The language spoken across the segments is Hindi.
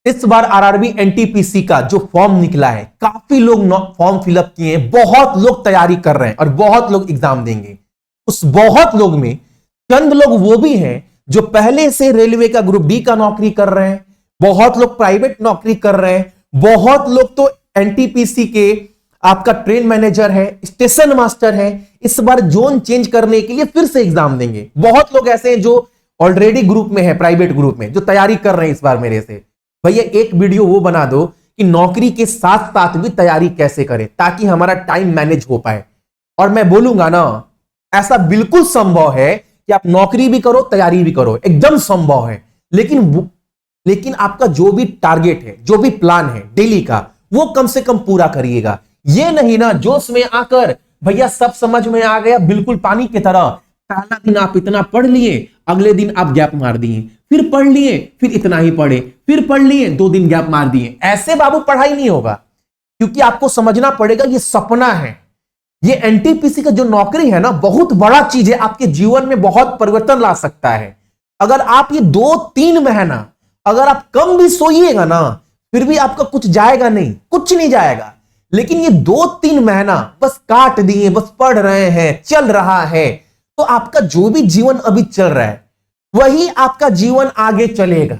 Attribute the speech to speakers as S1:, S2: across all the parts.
S1: इस बार आरआरबी एनटीपीसी का जो फॉर्म निकला है, काफी लोग फॉर्म फिलअप किए हैं, बहुत लोग तैयारी कर रहे हैं और बहुत लोग एग्जाम देंगे। उस बहुत लोग में चंद लोग वो भी हैं जो पहले से रेलवे का ग्रुप डी का नौकरी कर रहे हैं, बहुत लोग प्राइवेट नौकरी कर रहे हैं, बहुत लोग तो एनटीपीसी के आपका ट्रेन मैनेजर है, स्टेशन मास्टर है, इस बार जोन चेंज करने के लिए फिर से एग्जाम देंगे। बहुत लोग ऐसे हैं जो ऑलरेडी ग्रुप में है, प्राइवेट ग्रुप में, जो तैयारी कर रहे हैं इस बार मेरे से। भैया एक वीडियो वो बना दो कि नौकरी के साथ साथ भी तैयारी कैसे करें ताकि हमारा टाइम मैनेज हो पाए। और मैं बोलूंगा ना, ऐसा बिल्कुल संभव है कि आप नौकरी भी करो तैयारी भी करो, एकदम संभव है। लेकिन आपका जो भी टारगेट है, जो भी प्लान है डेली का, वो कम से कम पूरा करिएगा। ये नहीं ना जोश में आकर भैया सब समझ में आ गया बिल्कुल पानी की तरह, पहला दिन आप इतना पढ़ लिए, अगले दिन आप गैप मार दिए, फिर पढ़ लिए, फिर इतना ही पढ़े, फिर पढ़ लिए, 2 दिन गैप मार दिए। ऐसे बाबू पढ़ाई नहीं होगा, क्योंकि आपको समझना पड़ेगा ये सपना है। ये एनटीपीसी का जो नौकरी है ना, बहुत बड़ा चीज है, आपके जीवन में बहुत परिवर्तन ला सकता है। अगर आप ये 2-3 महीना अगर आप कम भी सोइएगा ना, फिर भी आपका कुछ जाएगा नहीं, कुछ नहीं जाएगा। लेकिन ये 2-3 महीना बस काट दिए, बस पढ़ रहे हैं, चल रहा है, तो आपका जो भी जीवन अभी चल रहा है वही आपका जीवन आगे चलेगा।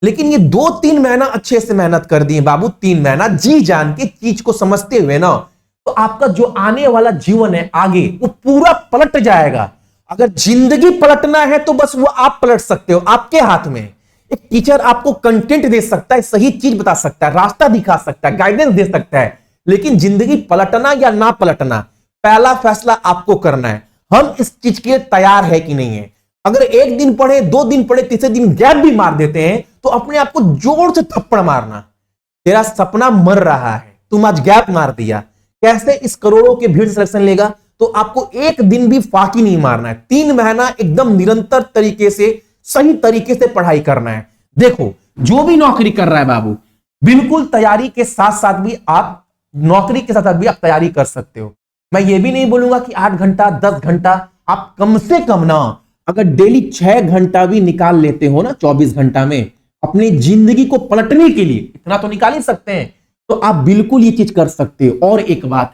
S1: लेकिन ये 2-3 महीना अच्छे से मेहनत कर दिए बाबू, 3 महीना जी जान के चीज को समझते हुए ना, तो आपका जो आने वाला जीवन है आगे, वो पूरा पलट जाएगा। अगर जिंदगी पलटना है तो बस वो आप पलट सकते हो, आपके हाथ में। एक टीचर आपको कंटेंट दे सकता है, सही चीज बता सकता है, रास्ता दिखा सकता है, गाइडेंस दे सकता है, लेकिन जिंदगी पलटना या ना पलटना, पहला फैसला आपको करना है। हम इस चीज के लिए तैयार है कि नहीं है। अगर 1 दिन पढ़े, 2 दिन पढ़े, तीसरे दिन गैप भी मार देते हैं, तो अपने आप को जोर से थप्पड़ मारना, तेरा सपना मर रहा है, तुम आज गैप मार दिया। कैसे इस करोड़ों के भीड़ सिलेक्शन लेगा? तो आपको 1 दिन भी फाकी नहीं मारना है, 3 महीना एकदम निरंतर तरीके से, सही तरीके से पढ़ाई करना है। देखो जो भी नौकरी कर रहा है बाबू, बिल्कुल तैयारी के साथ साथ भी आप, नौकरी के साथ साथ भी आप तैयारी कर सकते हो। मैं ये भी नहीं बोलूंगा कि 8 घंटा 10 घंटा, आप कम से कम ना अगर डेली 6 घंटा भी निकाल लेते हो ना 24 घंटा में, अपनी जिंदगी को पलटने के लिए इतना तो निकाल ही सकते हैं, तो आप बिल्कुल ये चीज कर सकते हो। और एक बात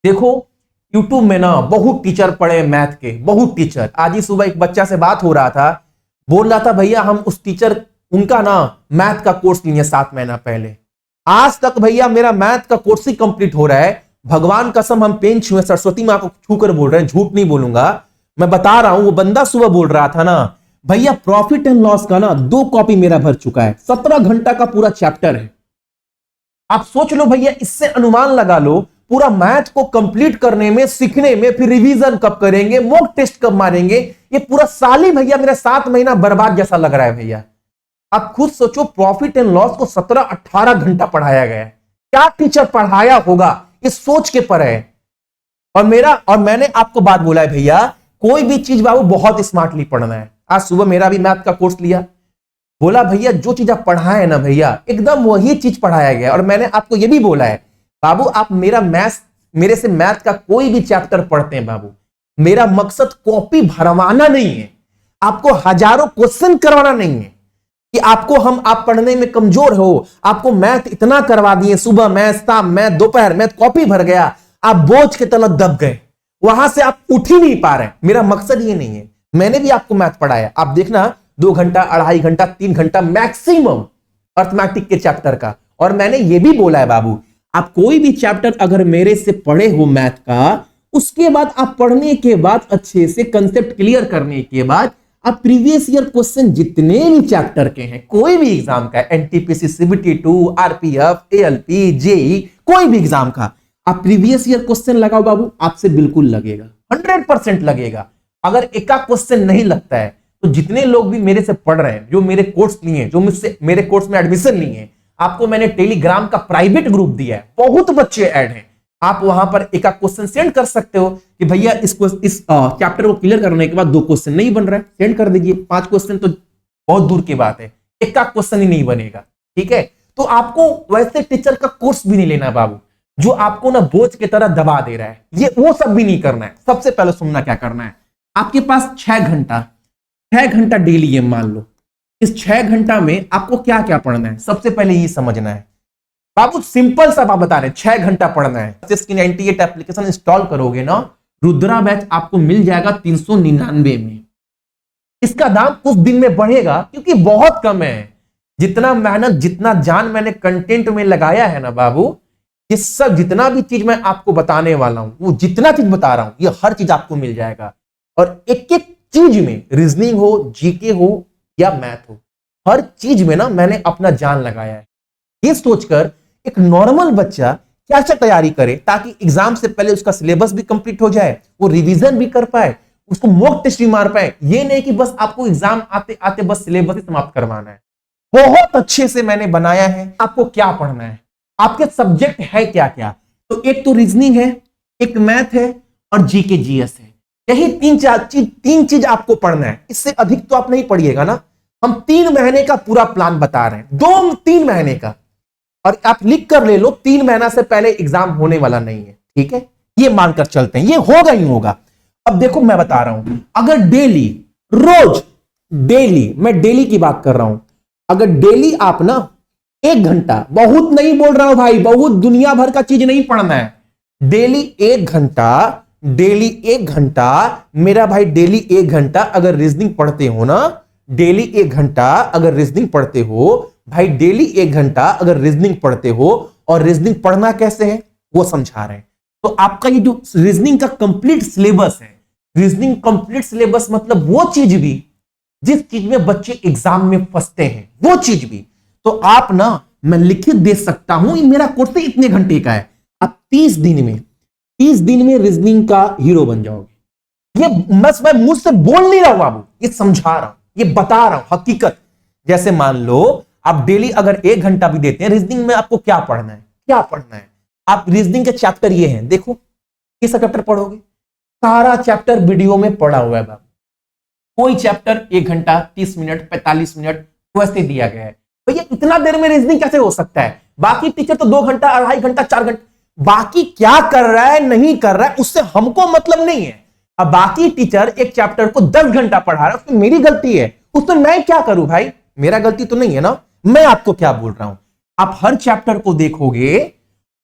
S1: देखो, यूट्यूब में ना बहुत टीचर पढ़े मैथ के, बहुत टीचर। आज ही सुबह एक बच्चा से बात हो रहा था, बोल रहा था भैया हम उस टीचर, उनका ना मैथ का कोर्स लिए 7 महीना पहले, आज तक भैया मेरा मैथ का कोर्स ही कंप्लीट हो रहा है। भगवान कसम हम पेन छुए, सरस्वती मां को छूकर बोल रहे हैं, झूठ नहीं बोलूंगा, मैं बता रहा हूं। वो बंदा सुबह बोल रहा था ना भैया प्रॉफिट एंड लॉस का ना 2 कॉपी मेरा भर चुका है, 17 घंटा का पूरा चैप्टर है। आप सोच लो भैया, इससे अनुमान लगा लो पूरा मैथ को कंप्लीट करने में, सीखने में, फिर रिवीजन कब करेंगे, मॉक टेस्ट कब मारेंगे, ये पूरा साल ही भैया मेरा 7 महीना बर्बाद जैसा लग रहा है भैया। आप खुद सोचो, प्रॉफिट एंड लॉस को 17-18 घंटा पढ़ाया गया है, क्या टीचर पढ़ाया होगा, इस सोच के पर है। और मैंने आपको बात बोला है भैया, कोई भी चीज बाबू बहुत स्मार्टली पढ़ना है। आज सुबह मेरा भी मैथ का कोर्स लिया, बोला भैया जो चीज आप पढ़ाए ना भैया, एकदम वही चीज पढ़ाया गया। और मैंने आपको यह भी बोला है बाबू, आप मेरे से मैथ का कोई भी चैप्टर पढ़ते हैं बाबू, मेरा मकसद कॉपी भरवाना नहीं है, आपको हजारों क्वेश्चन करवाना नहीं है कि आप पढ़ने में कमजोर हो, आपको मैथ इतना करवा दिए, सुबह मैथ, शाम मैथ, दोपहर मैथ, कॉपी भर गया, आप बोझ के तले दब गए, वहां से आप उठ ही नहीं पा रहे। मेरा मकसद ये नहीं है। मैंने भी आपको मैथ पढ़ाया, आप देखना 2 घंटा, 2.5 घंटा, 3 घंटा मैक्सिमम अर्थमेटिक के चैप्टर का। और मैंने ये भी बोला है बाबू, आप कोई भी चैप्टर अगर मेरे से पढ़े हो मैथ का, उसके बाद आप पढ़ने के बाद अच्छे से कंसेप्ट क्लियर करने के बाद आप प्रीवियस ईयर क्वेश्चन जितने भी चैप्टर के हैं, कोई भी एग्जाम का, NTPC, CBT 2, RPF, ALP, JE, कोई भी एग्जाम का, आप प्रीवियस ईयर क्वेश्चन लगाओ बाबू, आपसे बिल्कुल लगेगा, 100% लगेगा। अगर एक क्वेश्चन नहीं लगता है तो जितने लोग भी मेरे से पढ़ रहे हैं, जो मेरे कोर्स लिए, जो मुझसे मेरे कोर्स में एडमिशन लिए, आपको मैंने टेलीग्राम का प्राइवेट ग्रुप दिया है, बहुत बच्चे ऐड हैं, आप वहां पर एक क्वेश्चन सेंड कर सकते हो कि भैया इस चैप्टर को क्लियर करने के बाद 2 क्वेश्चन नहीं बन रहा है, सेंड कर दीजिए। 5 क्वेश्चन तो बहुत दूर की बात है, एक क्वेश्चन ही नहीं बनेगा, ठीक है। तो आपको वैसे टीचर का कोर्स भी नहीं लेना बाबू, जो आपको ना बोझ की तरह दबा दे रहा है, ये वो सब भी नहीं करना है। सबसे पहले सुनना क्या करना है, आपके पास 6 घंटा डेली है मान लो, इस 6 घंटा में आपको क्या क्या पढ़ना है, सबसे पहले ये समझना है बाबू। सिंपल सा आप बता रहे हैं, 6 घंटा पढ़ना है। स्किन 98 एप्लीकेशन इंस्टॉल करोगे ना, रुद्रा बैच आपको मिल जाएगा 399 में। इसका दाम कुछ दिन में बढ़ेगा क्योंकि बहुत कम है। जितना मेहनत, जितना जान मैंने कंटेंट में लगाया है ना बाबू, ये सब जितना भी चीज मैं आपको बताने वाला हूं, वो जितना चीज बता रहा हूं, ये हर चीज आपको मिल जाएगा। और एक एक चीज में, रीजनिंग हो, जीके हो या मैथ हो, हर चीज में ना मैंने अपना जान लगाया है। ये सोचकर एक नॉर्मल बच्चा कैसे तैयारी करे ताकि एग्जाम से पहले उसका सिलेबस भी कंप्लीट हो जाए, वो रिवीजन भी कर पाए, उसको मॉक टेस्ट भी मार पाए। ये नहीं कि बस आपको एग्जाम आते आते बस सिलेबस ही समाप्त करवाना है। बहुत अच्छे से मैंने बनाया है आपको क्या पढ़ना है, आपके सब्जेक्ट है क्या क्या। तो एक तो रीजनिंग है, एक मैथ है और जीके जीएस है। यही तीन चीज आपको पढ़ना है। इससे अधिक तो आप नहीं पढ़िएगा ना। हम 3 महीने का पूरा प्लान बता रहे हैं, 2-3 महीने का। और आप लिख कर ले लो, 3 महीना से पहले एग्जाम होने वाला नहीं है, ठीक है। ये मानकर चलते हैं, ये होगा ही होगा। अब देखो मैं बता रहा हूं, अगर डेली, रोज डेली, मैं डेली की बात कर रहा हूं, अगर डेली आप ना 1 घंटा, बहुत नहीं बोल रहा हूं भाई, बहुत दुनिया भर का चीज नहीं पढ़ना है, डेली 1 घंटा, डेली 1 घंटा मेरा भाई, डेली 1 घंटा अगर रीजनिंग पढ़ते हो ना, डेली 1 घंटा अगर रीजनिंग पढ़ते हो भाई, डेली 1 घंटा अगर रीजनिंग पढ़ते हो, और रीजनिंग पढ़ना कैसे है वो समझा रहे हैं। तो आपका ये जो रीजनिंग का कंप्लीट सिलेबस है, रीजनिंग कंप्लीट सिलेबस मतलब वो चीज भी जिस चीज में बच्चे एग्जाम में फंसते हैं, वो चीज भी। तो आप ना, मैं लिखित दे सकता हूं, ये मेरा कोर्स इतने घंटे का है, आप 30 दिन में रीजनिंग का हीरो बन जाओगे। ये बस मैं मुझसे बोल नहीं रहा हूं बाबू, ये समझा रहा हूं, ये बता रहा हूं हकीकत। जैसे मान लो आप डेली अगर 1 घंटा भी देते हैं, रीजनिंग में आपको क्या पढ़ना है, क्या पढ़ना है। आप रीजनिंग के चैप्टर ये हैं, देखो किस चैप्टर पढ़ोगे, सारा चैप्टर वीडियो में पढ़ा हुआ है बाबू। कोई चैप्टर 1 घंटा 30 मिनट 45 मिनट वैसे दिया गया है। भैया इतना देर में रीजनिंग कैसे हो सकता है? बाकी टीचर तो 2 घंटा, 2.5 घंटा, 4 घंटा, बाकी क्या कर रहा है नहीं कर रहा है उससे हमको मतलब नहीं है। अब बाकी टीचर एक चैप्टर को 10 घंटा पढ़ा रहा है, उसमें मेरी गलती है, उसमें मैं क्या करूं भाई? मेरा गलती तो नहीं है ना। मैं आपको क्या बोल रहा हूं, आप हर चैप्टर को देखोगे,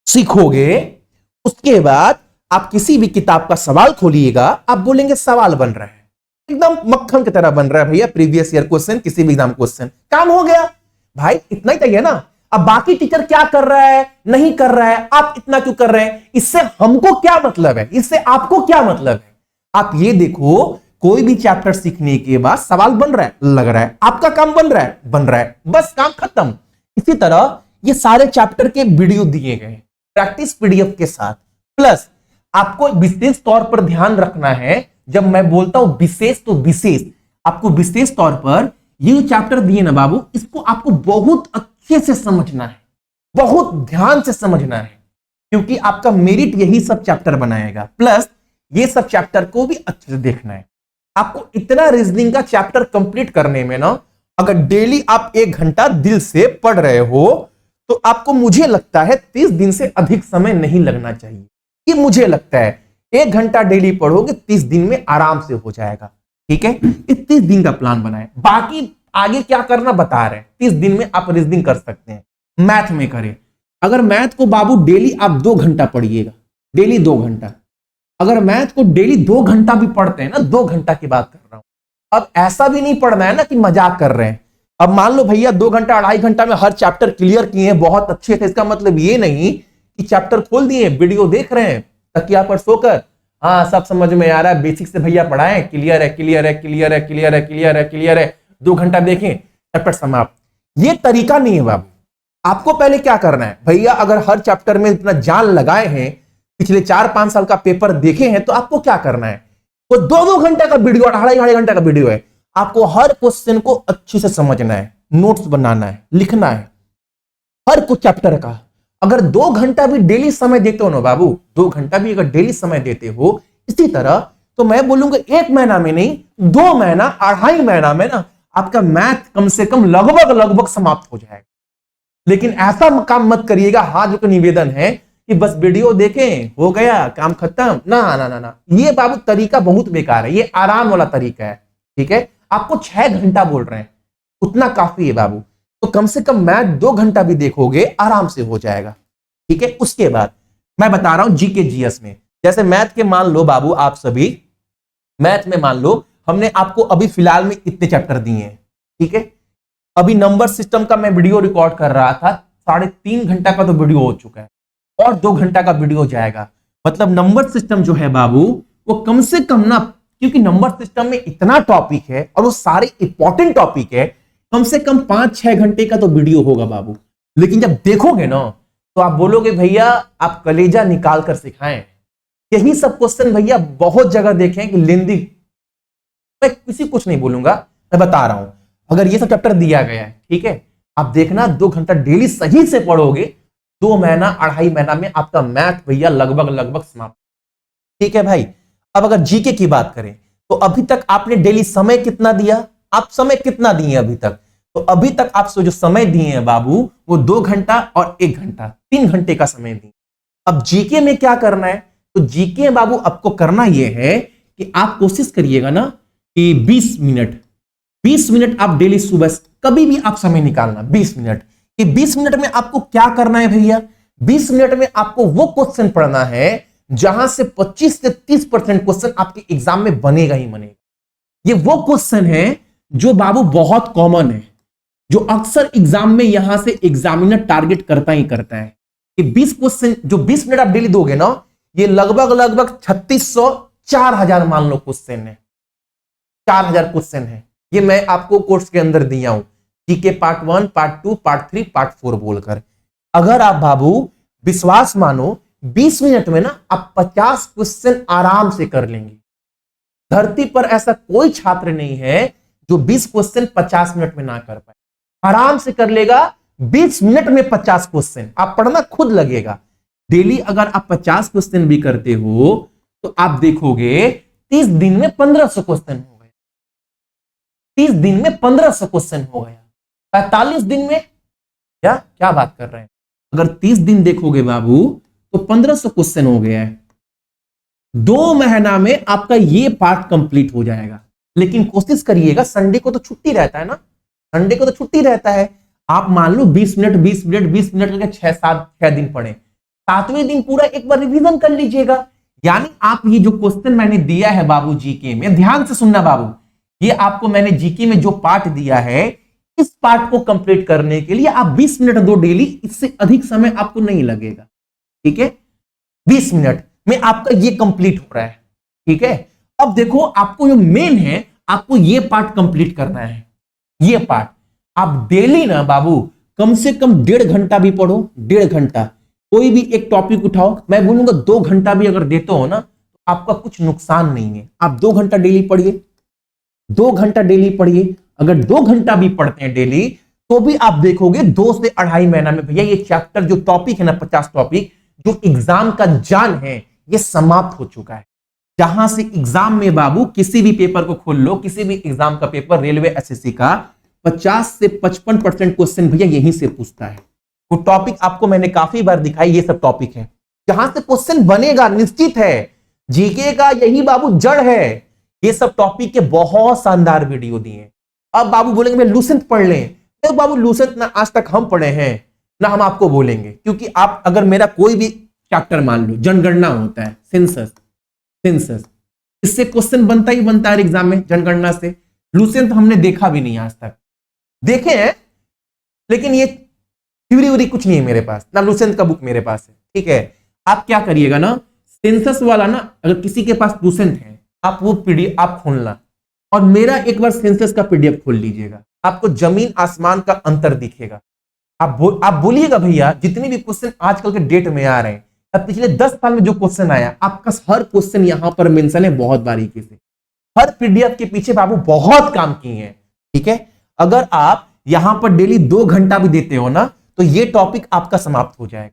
S1: सीखोगे, उसके बाद आप किसी भी किताब का सवाल खोलिएगा, आप बोलेंगे सवाल बन रहा है, एकदम मक्खन की तरह बन रहा है भैया, प्रीवियस ईयर क्वेश्चन, किसी भी एग्जाम क्वेश्चन, काम हो गया भाई। इतना ही चाहिए ना। अब बाकी टीचर क्या कर रहा है नहीं कर रहा है, आप इतना क्यों कर रहे हैं, इससे हमको क्या मतलब है, इससे आपको क्या मतलब है। आप ये देखो, कोई भी चैप्टर सीखने के बाद सवाल बन रहा है, लग रहा है आपका काम बन रहा है, बस काम खत्म। इसी तरह ये सारे चैप्टर के वीडियो दिए गए प्रैक्टिस पीडीएफ के साथ, प्लस आपको विशेष तौर पर ध्यान रखना है। जब मैं बोलता हूं विशेष, तो विशेष आपको विशेष तौर पर ये जो चैप्टर दिए ना बाबू, इसको आपको बहुत अच्छे से समझना है, बहुत ध्यान से समझना है, क्योंकि आपका मेरिट यही सब चैप्टर बनाएगा। प्लस ये सब चैप्टर को भी अच्छे से देखना है। आपको इतना रीजनिंग का चैप्टर कंप्लीट करने में ना, अगर डेली आप 1 घंटा दिल से पढ़ रहे हो, तो आपको, मुझे लगता है 30 दिन से अधिक समय नहीं लगना चाहिए। ये मुझे लगता है 1 घंटा डेली पढ़ोगे 30 दिन में आराम से हो जाएगा, ठीक है। 30 दिन का प्लान बनाए, बाकी आगे क्या करना बता रहे हैं। 30 दिन में आप रीजनिंग कर सकते हैं। मैथ में करें, अगर मैथ को बाबू डेली आप 2 घंटा पढ़िएगा, डेली 2 घंटा, अगर मैथ को डेली 2 घंटा भी पढ़ते हैं ना, 2 घंटा की बात कर रहा हूं। अब ऐसा भी नहीं पढ़ना है ना कि मजाक कर रहे हैं। अब मान लो भैया 2 घंटा 2.5 घंटा में हर चैप्टर क्लियर किए हैं, बहुत अच्छे थे, इसका मतलब ये नहीं कि चैप्टर खोल दिए, वीडियो देख रहे हैं तकिया पर सोकर, हाँ सब समझ में आ रहा है, बेसिक से भैया पढ़ाए, क्लियर है क्लियर है क्लियर है क्लियर है क्लियर है क्लियर है, 2 घंटा देखें चैप्टर समाप्त। ये तरीका नहीं है बाबू। आपको पहले क्या करना है भैया, अगर हर चैप्टर में इतना जान लगाए हैं, पिछले 4-5 साल का पेपर देखे हैं, तो आपको क्या करना है, वो 2-2 घंटे का वीडियो, 2.5 घंटे का वीडियो है, आपको हर क्वेश्चन को अच्छे से समझना है, नोट्स बनाना है, लिखना है हर कुछ चैप्टर का। अगर 2 घंटा भी डेली समय देते हो ना बाबू, 2 घंटा भी अगर डेली समय देते हो इसी तरह, तो मैं बोलूंगा 1 महीना में नहीं, 2 महीना, 2.5 महीना में ना आपका मैथ कम से कम लगभग समाप्त हो जाएगा। लेकिन ऐसा काम मत करिएगा, हाथ जोड़ निवेदन है, कि बस वीडियो देखें हो गया काम खत्म, ना ना ना ना, ये बाबू तरीका बहुत बेकार है, ये आराम वाला तरीका है, ठीक है। आपको 6 घंटा बोल रहे हैं, उतना काफी है बाबू। तो कम से कम मैथ 2 घंटा भी देखोगे आराम से हो जाएगा, ठीक है। उसके बाद मैं बता रहा हूं जीके जीएस में, जैसे मैथ के मान लो बाबू, आप सभी मैथ में मान लो हमने आपको अभी फिलहाल में इतने चैप्टर दिए हैं, ठीक है। अभी नंबर सिस्टम का मैं वीडियो रिकॉर्ड कर रहा था, 3.5 घंटा का तो वीडियो हो चुका है और 2 घंटा का वीडियो जाएगा। मतलब नंबर सिस्टम जो है बाबू वो कम से कम ना, क्योंकि नंबर सिस्टम में इतना टॉपिक है और वो सारे इंपॉर्टेंट टॉपिक है, कम से कम 5-6 घंटे का तो वीडियो होगा बाबू। लेकिन जब देखोगे ना तो आप बोलोगे भैया आप कलेजा निकाल कर सिखाएं। यही सब क्वेश्चन भैया बहुत जगह देखे हैं कि लेंदी, मैं किसी कुछ नहीं बोलूंगा, मैं बता रहा हूं। अगर ये सब चैप्टर दिया गया है, ठीक है, आप देखना 2 घंटा डेली सही से पढ़ोगे, 2 महीना 2.5 महीना में आपका मैथ भैया लगभग समाप्त, ठीक है भाई। अब अगर जीके की बात करें तो अभी तक आपने डेली समय कितना दिया, आप समय कितना दिए अभी तक? तो अभी तक आप जो समय दिए हैं बाबू वो 2 घंटा और 1 घंटा, 3 घंटे का समय दिए। अब जीके में क्या करना है? तो जीके बाबू आपको करना यह है कि आप कोशिश करिएगा ना कि 20 मिनट आप डेली सुबह कभी भी आप समय निकालना 20 मिनट, कि 20 मिनट में आपको क्या करना है भैया? 20 मिनट में आपको वो क्वेश्चन पढ़ना है जहां से 25 से 30% क्वेश्चन आपके एग्जाम में बनेगा ही बनेगा। ये वो क्वेश्चन है जो बाबू बहुत कॉमन है, जो अक्सर एग्जाम में यहां से एग्जामिनर टारगेट करता ही करता है कि 20 क्वेश्चन जो 20 मिनट आप डेली दोगे ना, ये लगभग 3600 4000 मान लो क्वेश्चन है, 4000 क्वेश्चन है। ये मैं आपको कोर्स के अंदर दिया हूं, GK part 1, part 2, part 3, part 4 बोलकर। अगर आप बाबू विश्वास मानो 20 मिनट में ना आप 50 क्वेश्चन आराम से कर लेंगे। धरती पर ऐसा कोई छात्र नहीं है जो 20 क्वेश्चन 50 मिनट में ना कर पाए, आराम से कर लेगा 20 मिनट में 50 क्वेश्चन। आप पढ़ना खुद लगेगा। डेली अगर आप 50 क्वेश्चन भी करते हो तो आप देखोगे 30 दिन में 1500 क्वेश्चन हो गए, 30 दिन में 1500 क्वेश्चन हो गया, 45 दिन में क्या बात कर रहे हैं? अगर 30 दिन देखोगे बाबू तो 1500 क्वेश्चन हो गया है। 2 महीना में आपका ये पार्ट कंप्लीट हो जाएगा। लेकिन कोशिश करिएगा, संडे को तो छुट्टी रहता है ना, संडे को तो छुट्टी रहता है। आप मान लो 20 मिनट करके 6 दिन पढ़े, 7वें दिन पूरा एक बार रिवीजन कर लीजिएगा। यानी आप ये जो क्वेश्चन मैंने दिया है बाबू जीके में, ध्यान से सुनना बाबू, ये आपको मैंने जीके में जो पार्ट दिया है, इस पार्ट को कंप्लीट करने के लिए आप 20 मिनट दो डेली, इससे अधिक समय आपको नहीं लगेगा, ठीक है। 20 मिनट में आपका ये कंप्लीट हो रहा है, ठीक है। अब देखो आपको जो मेन है, आपको ये पार्ट कंप्लीट करना है। ये पार्ट आप डेली ना बाबू कम से कम 1.5 घंटा भी पढ़ो, 1.5 घंटा कोई भी एक टॉपिक उठाओ। मैं बोलूंगा 2 घंटा भी अगर देते हो ना तो आपका कुछ नुकसान नहीं है। आप 2 घंटा डेली पढ़िए, 2 घंटा डेली पढ़िए। अगर 2 घंटा भी पढ़ते हैं डेली तो भी आप देखोगे 2 से 2.5 महीना में भैया ये चैप्टर जो टॉपिक है ना, 50 टॉपिक जो एग्जाम का जान है, ये समाप्त हो चुका है। जहां से एग्जाम में बाबू किसी भी पेपर को खोल लो, किसी भी एग्जाम का पेपर, रेलवे एसएससी का, 50 से 55% क्वेश्चन भैया यहीं से पूछता है। वो टॉपिक आपको मैंने काफी बार दिखाई, ये सब टॉपिक है जहां से क्वेश्चन बनेगा, निश्चित है। जीके का यही बाबू जड़ है। ये सब टॉपिक के बहुत शानदार वीडियो दिए। अब बाबू बोलेंगे मैं लूसेंट पढ़ लें, तो बाबू लूसेंट ना आज तक हम पढ़े हैं ना हम आपको बोलेंगे, क्योंकि आप अगर मेरा कोई भी चैप्टर मान लो, जनगणना होता है, सेंसस, इससे क्वेश्चन बनता ही बनता है एग्जाम में। जनगणना से लूसेंट हमने देखा भी नहीं आज तक, देखे हैं लेकिन ये थ्योरी कुछ नहीं है मेरे पास, ना लूसेंट का बुक मेरे पास है, ठीक है। आप क्या करिएगा ना, सेंसस वाला ना, अगर किसी के पास लूसेंट है, आप वो पीडीएफ आप खोलना और मेरा एक बार सेंसस का पीडीएफ खोल लीजिएगा, आपको जमीन आसमान का अंतर दिखेगा। आप बोलिएगा भैया जितने भी क्वेश्चन आजकल के डेट में आ रहे हैं, अब पिछले 10 साल में जो क्वेश्चन आया, आपका हर क्वेश्चन यहां पर मेंशन है बहुत बारीकी से। हर पीडीएफ के पीछे बाबू बहुत काम किए हैं, ठीक है। अगर आप यहां पर डेली 2 घंटा भी देते हो ना तो ये टॉपिक आपका समाप्त हो जाएगा।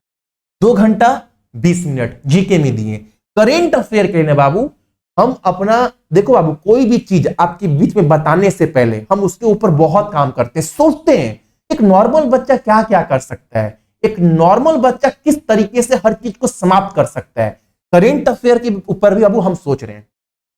S1: 2 घंटा 20 मिनट जीके में दिए। करेंट अफेयर के लिए बाबू हम अपना देखो बाबू, कोई भी चीज आपके बीच में बताने से पहले हम उसके ऊपर बहुत काम करते हैं, सोचते हैं एक नॉर्मल बच्चा क्या क्या कर सकता है, एक नॉर्मल बच्चा किस तरीके से हर चीज को समाप्त कर सकता है। करेंट अफेयर के ऊपर भी बाबू हम सोच रहे हैं।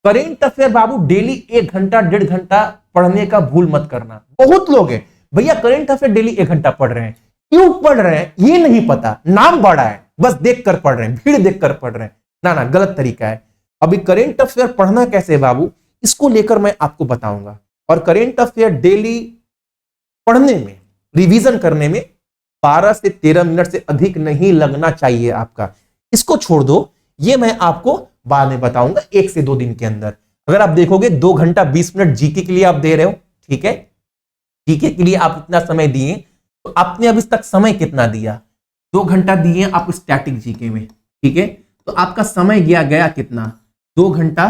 S1: करेंट अफेयर बाबू डेली 1 घंटा 1.5 घंटा पढ़ने का भूल मत करना। बहुत लोग हैं भैया करेंट अफेयर डेली 1 घंटा पढ़ रहे हैं, क्यों पढ़ रहे हैं ये नहीं पता, नाम बड़ा है बस देख कर पढ़ रहे हैं, भीड़ देख कर पढ़ रहे हैं, ना गलत तरीका है। अभी करेंट अफेयर पढ़ना कैसे बाबू, इसको लेकर मैं आपको बताऊंगा। और करेंट अफेयर डेली पढ़ने में, रिवीजन करने में 12 से 13 मिनट से अधिक नहीं लगना चाहिए आपका। इसको छोड़ दो, ये मैं आपको बाद में बताऊंगा 1 से 2 दिन के अंदर। अगर आप देखोगे 2 घंटा 20 मिनट जीके के लिए आप दे रहे हो, ठीक है, जीके के लिए आप इतना समय दिए, तो आपने अभी तक समय कितना दिया, 2 घंटा दिए आप स्टैटिक जीके में, ठीक है, तो आपका समय गया कितना, 2 घंटा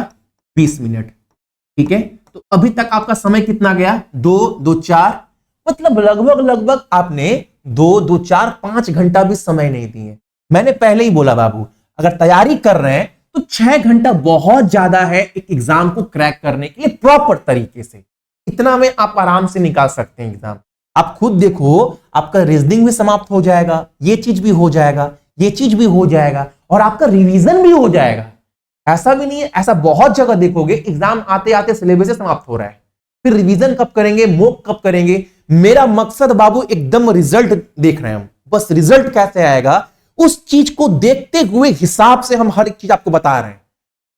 S1: 20 मिनट, ठीक है। तो अभी तक आपका समय कितना गया, 2 4, मतलब लगभग आपने 2 4 5 घंटा भी समय नहीं दिए। मैंने पहले ही बोला बाबू, अगर तैयारी कर रहे हैं तो 6 घंटा बहुत ज्यादा है एक एग्जाम को क्रैक करने के लिए प्रॉपर तरीके से। इतना में आप आराम से निकाल सकते हैं एग्जाम। आप खुद देखो, आपका रीजनिंग भी समाप्त हो जाएगा, ये चीज भी हो जाएगा, ये चीज भी हो जाएगा, और आपका रिवीजन भी हो जाएगा। ऐसा भी नहीं है, ऐसा बहुत जगह देखोगे एग्जाम आते आते सिलेबस से समाप्त हो रहा है, फिर रिवीजन कब करेंगे, मॉक कब करेंगे। मेरा मकसद बाबू एकदम रिजल्ट देख रहे हैं हम, बस रिजल्ट कैसे आएगा उस चीज को देखते हुए हिसाब से हम हर एक चीज आपको बता रहे हैं।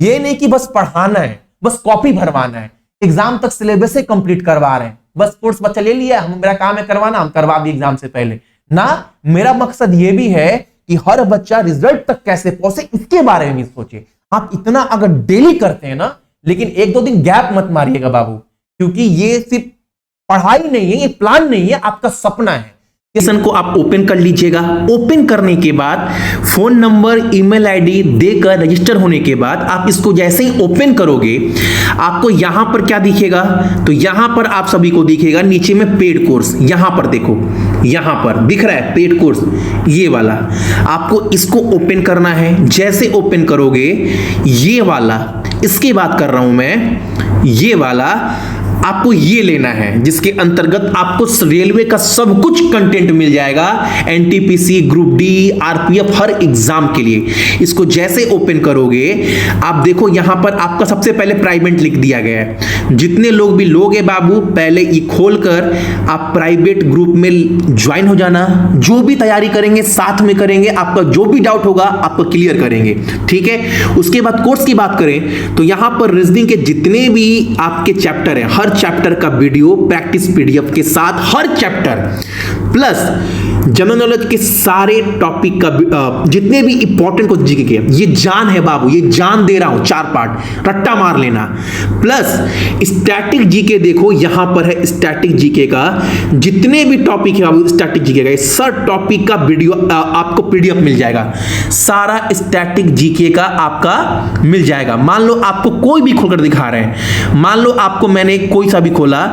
S1: ये नहीं कि बस पढ़ाना है, बस कॉपी भरवाना है, एग्जाम तक सिलेबस से कंप्लीट करवा रहे हैं, बस कोर्स बच्चा ले लिया, हम मेरा काम है करवाना, हम करवा दिए एग्जाम से पहले ना। मेरा मकसद ये भी है कि हर बच्चा रिजल्ट तक कैसे पहुंचे इसके बारे में सोचे। आप इतना अगर डेली करते हैं ना, लेकिन 1-2 दिन गैप मत मारिएगा बाबू, क्योंकि ये सिर्फ पढ़ाई नहीं है, ये प्लान नहीं है, आपका सपना है।
S2: सेशन को आप ओपन कर लीजिएगा। ओपन करने के बाद फोन नंबर, ईमेल आईडी देकर रजिस्टर होने के बाद आप इसको जैसे ही ओपन करोगे आपको यहां पर क्या दिखेगा, तो यहां पर आप सभी को दिखेगा नीचे में पेड कोर्स। यहां पर देखो, यहां पर दिख रहा है पेड कोर्स, ये वाला आपको इसको ओपन करना है। जैसे ओपन करोगे ये वाला, इसकी बात कर रहा हूं मैं, ये वाला आपको ये लेना है, जिसके अंतर्गत आपको रेलवे का सब कुछ कंटेंट मिल जाएगा, एनटीपीसी, ग्रुप डी, आरपीएफ, हर एग्जाम के लिए। इसको जैसे ओपन करोगे आप देखो यहां पर आपका सबसे पहले प्राइवेट लिख दिया गया है। जितने लोग भी लोगे बाबू, पहले ये खोलकर आप प्राइवेट ग्रुप में ज्वाइन हो जाना। जो भी तैयारी करेंगे साथ में करेंगे, आपका जो भी डाउट होगा आपको क्लियर करेंगे, ठीक है। उसके बाद कोर्स की बात करें तो यहां पर रीजनिंग के जितने भी आपके चैप्टर है, हर चैप्टर का वीडियो प्रैक्टिस पीडीएफ के साथ, हर चैप्टर प्लस जनरल नॉलेज के सारे टॉपिक का जितने भी इंपॉर्टेंट को जीके के, ये जान है बाबू, ये जान दे रहा हूं, 4 पार्ट रट्टा मार लेना। प्लस स्टैटिक जीके देखो, यहां पर है स्टैटिक जीके का जितने भी टॉपिक है बाबू, स्टैटिक जीके का सब टॉपिक का वीडियो आपको पीडीएफ मिल जाएगा, सारा स्टैटिक जीके का आपका मिल जाएगा। मान लो आपको कोई भी खोलकर दिखा रहे हैं, मान लो आपको मैंने कोई सा भी खोला,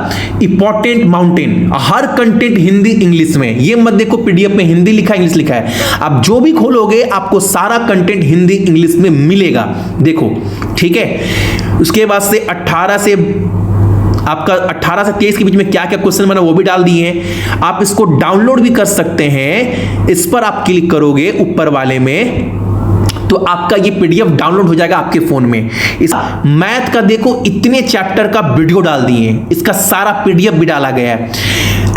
S2: इंपॉर्टेंट माउंटेन, हर कंटेंट हिंदी इंग्लिश में, ये मत देखो पीडीएफ में हिंदी लिखा है इंग्लिश लिखा है, आप जो भी खोलोगे आपको सारा कंटेंट हिंदी इंग्लिश में मिलेगा, देखो, ठीक है। उसके बाद से 18 से आपका 18 से 23 के बीच में क्या क्या क्वेश्चन मैंने वो भी डाल दिए हैं। आप इसको डाउनलोड भी कर सकते हैं, इस पर आप क्लिक करोगे ऊपर वाले में तो आपका ये पीडीएफ डाउनलोड हो जाएगा आपके फोन में। इस मैथ का देखो इतने चैप्टर का वीडियो डाल दिए हैं, इसका सारा पीडीएफ भी डाला गया है।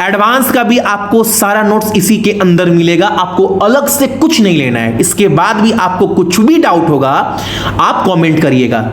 S2: एडवांस का भी आपको सारा नोट्स इसी के अंदर मिलेगा, आपको अलग से कुछ नहीं लेना है। इसके बाद भी आपको कुछ भी डाउट होगा आप कमेंट करिएगा।